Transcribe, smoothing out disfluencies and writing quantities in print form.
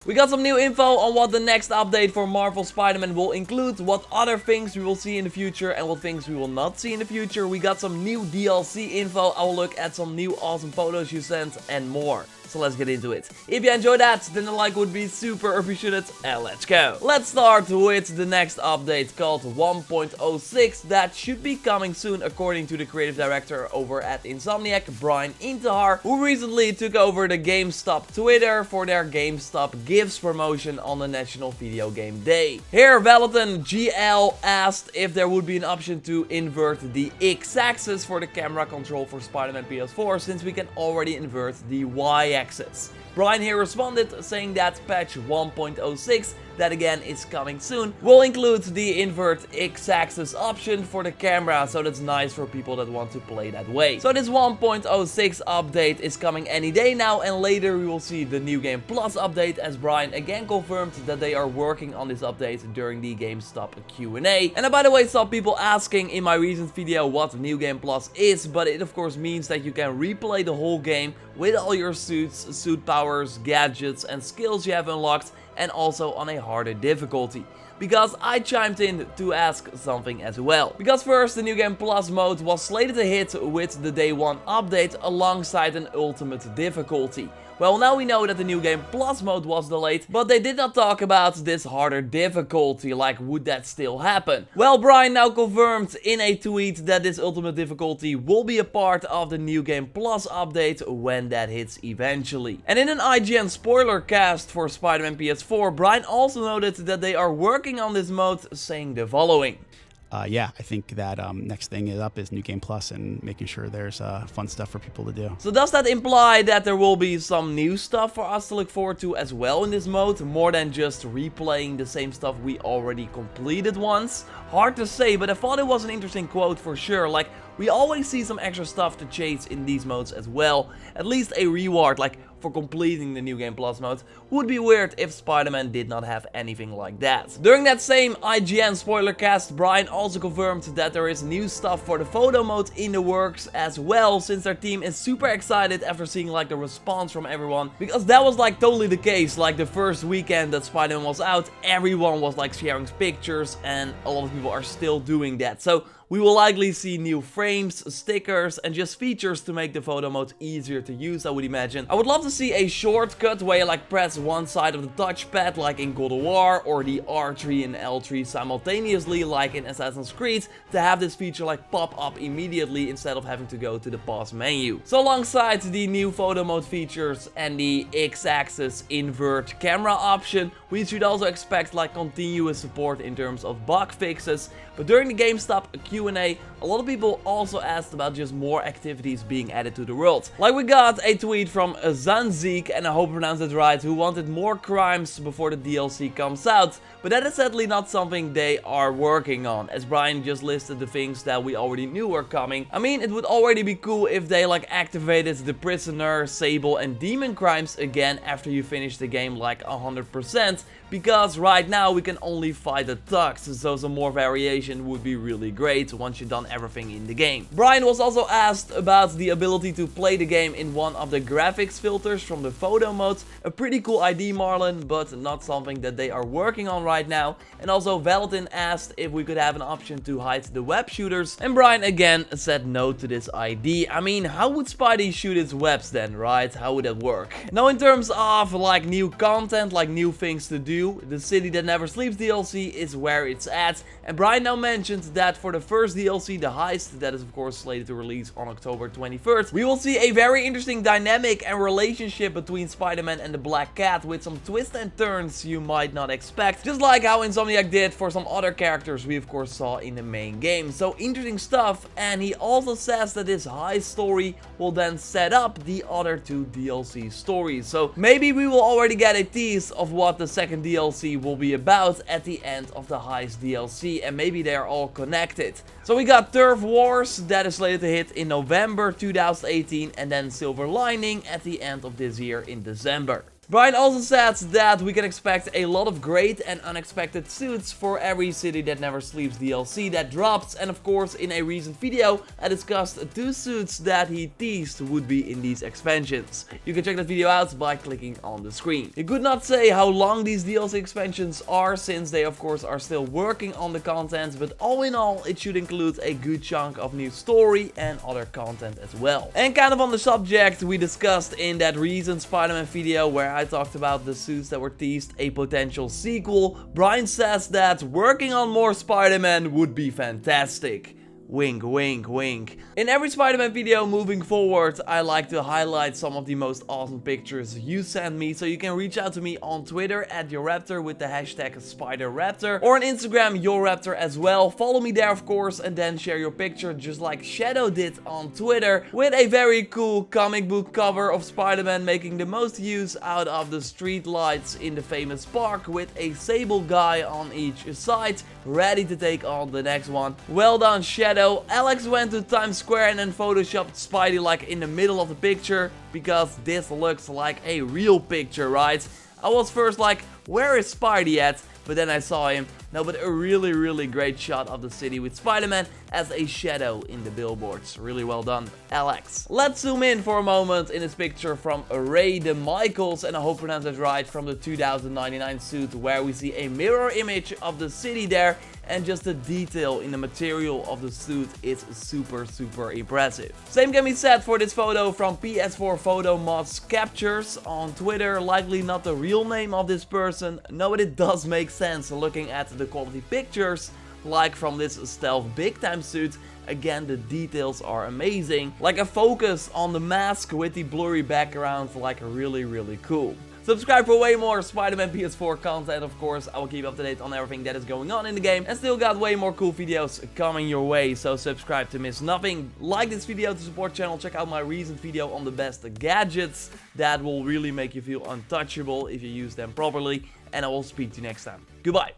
We got some new info on what the next update for Marvel Spider-Man will include, what other things we will see in the future and what things we will not see in the future. We got some new DLC info, I will look at some new awesome photos you sent and more. So let's get into it. If you enjoyed that, then a like would be super appreciated, and let's go. Let's start with the next update called 1.06 that should be coming soon according to the creative director over at Insomniac, Brian Intihar, who recently took over the GameStop Twitter for their GameStop Gifts promotion on the National Video Game Day. Here, Valentin GL asked if there would be an option to invert the X-axis for the camera control for Spider-Man PS4, since we can already invert the Y-axis. Brian here responded saying that patch 1.06, that again is coming soon, will include the invert X-axis option for the camera, so that's nice for people that want to play that way. So this 1.06 update is coming any day now, and later we will see the New Game Plus update, as Brian again confirmed that they are working on this update during the GameStop Q&A. And I, by the way, saw people asking in my recent video what New Game Plus is, but it of course means that you can replay the whole game with all your suits, suit powers, gadgets and skills you have unlocked, and also on a harder difficulty. Because I chimed in to ask something as well. Because first, the New Game Plus mode was slated to hit with the Day 1 update alongside an ultimate difficulty. Well, now we know that the New Game Plus mode was delayed, but they did not talk about this harder difficulty, like would that still happen? Well, Brian now confirmed in a tweet that this ultimate difficulty will be a part of the New Game Plus update when that hits eventually. And in an IGN spoiler cast for Spider-Man PS4, Brian also noted that they are working on this mode, saying the following. Yeah, I think that next thing up is New Game Plus and making sure there's fun stuff for people to do. So does that imply that there will be some new stuff for us to look forward to as well in this mode, more than just replaying the same stuff we already completed once? Hard to say, but I thought it was an interesting quote for sure. Like, we always see some extra stuff to chase in these modes as well. At least a reward, like for completing the New Game Plus mode. Would be weird if Spider-Man did not have anything like that. During that same IGN spoiler cast, Brian also confirmed that there is new stuff for the photo mode in the works as well, since their team is super excited after seeing like the response from everyone. Because that was like totally the case. Like the first weekend that Spider-Man was out, everyone was like sharing pictures, and a lot of people are still doing that. So we will likely see new frames, stickers, and just features to make the photo mode easier to use, I would imagine. I would love to see a shortcut where you like press one side of the touchpad like in God of War, or the R3 and L3 simultaneously like in Assassin's Creed, to have this feature like pop up immediately instead of having to go to the pause menu. So alongside the new photo mode features and the X-axis invert camera option, we should also expect like continuous support in terms of bug fixes. But during the GameStop Q&A, a lot of people also asked about just more activities being added to the world. Like we got a tweet from Zanzik, and I hope I pronounced it right, who wanted more crimes before the DLC comes out. But that is sadly not something they are working on, as Brian just listed the things that we already knew were coming. I mean, it would already be cool if they like activated the prisoner, Sable and demon crimes again after you finish the game like 100%. Because right now we can only fight the thugs, so some more variation would be really great once you've done everything in the game. Brian was also asked about the ability to play the game in one of the graphics filters from the photo mode. A pretty cool idea, Marlon, but not something that they are working on right now. And also Valentin asked if we could have an option to hide the web shooters, and Brian again said no to this idea. I mean, how would Spidey shoot its webs then, right? How would that work? Now in terms of like new content, like new things to do, the City That Never Sleeps DLC is where it's at, and Brian now mentioned that for the first DLC, the Heist, that is of course slated to release on October 23rd, we will see a very interesting dynamic and relationship between Spider-Man and the Black Cat, with some twists and turns you might not expect, just like how Insomniac did for some other characters we of course saw in the main game. So interesting stuff, and he also says that this Heist story will then set up the other two DLC stories. So maybe we will already get a tease of what the second DLC will be about at the end of the Heist DLC, and maybe they are all connected. So we got Turf Wars, that is slated to hit in November 2018, and then Silver Lining at the end of this year in December. Brian also says that we can expect a lot of great and unexpected suits for every City That Never Sleeps DLC that drops, and of course in a recent video I discussed 2 suits that he teased would be in these expansions. You can check that video out by clicking on the screen. He could not say how long these DLC expansions are, since they of course are still working on the content, but all in all it should include a good chunk of new story and other content as well. And kind of on the subject we discussed in that recent Spider-Man video where I talked about the suits that were teased a potential sequel, Brian says that working on more Spider-Man would be fantastic. Wink, wink, wink. In every Spider-Man video moving forward, I like to highlight some of the most awesome pictures you send me, so you can reach out to me on Twitter at JorRaptor with the hashtag SpiderRaptor, or on Instagram JorRaptor as well. Follow me there of course, and then share your picture just like Shadow did on Twitter, with a very cool comic book cover of Spider-Man making the most use out of the street lights in the famous park, with a Sable guy on each side, ready to take on the next one. Well done, Shadow. Alex went to Times Square and then photoshopped Spidey like in the middle of the picture, because this looks like a real picture, right? I was first like, where is Spidey at? But then I saw him. No, but a really great shot of the city with Spider-Man as a shadow in the billboards. Really well done, Alex. Let's zoom in for a moment in this picture from Ray DeMichaels, and I hope I pronounced that right, from the 2099 suit, where we see a mirror image of the city there, and just the detail in the material of the suit is super impressive. Same can be said for this photo from PS4 Photo Mods Captures on Twitter. Likely not the real name of this person. No, but it does make sense looking at the quality pictures, like from this stealth big time suit. Again, the details are amazing. Like a focus on the mask with the blurry background, like really cool. Subscribe for way more Spider-Man PS4 content, of course. I will keep you up to date on everything that is going on in the game, and still got way more cool videos coming your way, so subscribe to miss nothing. Like this video to support the channel. Check out my recent video on the best gadgets that will really make you feel untouchable if you use them properly, and I will speak to you next time. Goodbye.